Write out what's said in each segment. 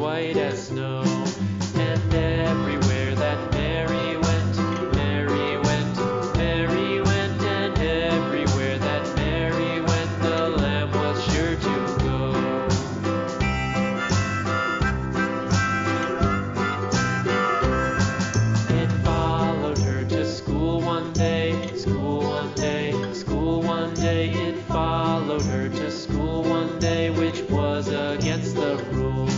white as snow. And everywhere that Mary went, Mary went, Mary went, and everywhere that Mary went, the lamb was sure to go. It followed her to school one day, school one day, school one day. It followed her to school one day, which was against the rules.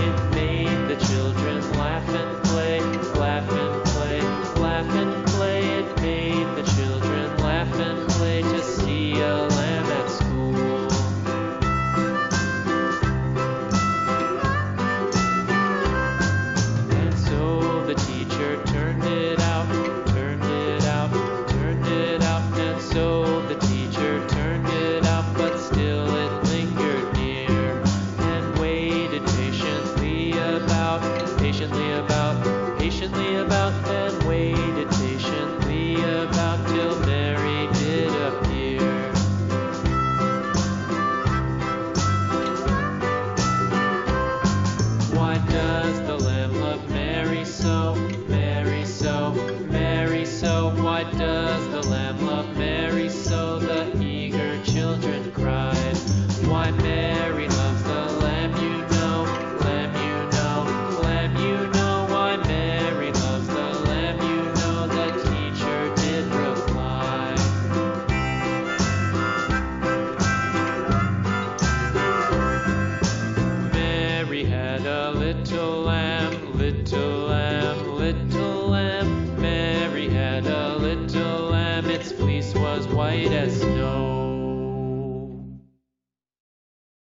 It made the children laugh and play, laugh and play, laugh and play. It made the children laugh and play to see a lamb at school. And so the teacher turned it out, turned it out, turned it out. And so the teacher turned it out, but still it lingered near and waited patiently about, patiently about, patiently about, and waited patiently about till Mary did appear. Why does the lamb love Mary so, Mary so, Mary so? Why does the lamb love Mary so? The eager children cried. Why Mary loves the lamb, you know, lamb, you know, lamb, you know. Why Mary loves the lamb, you know, the teacher did reply. Mary had a little lamb, little lamb, little lamb. Mary had a little lamb, its fleece was white as snow.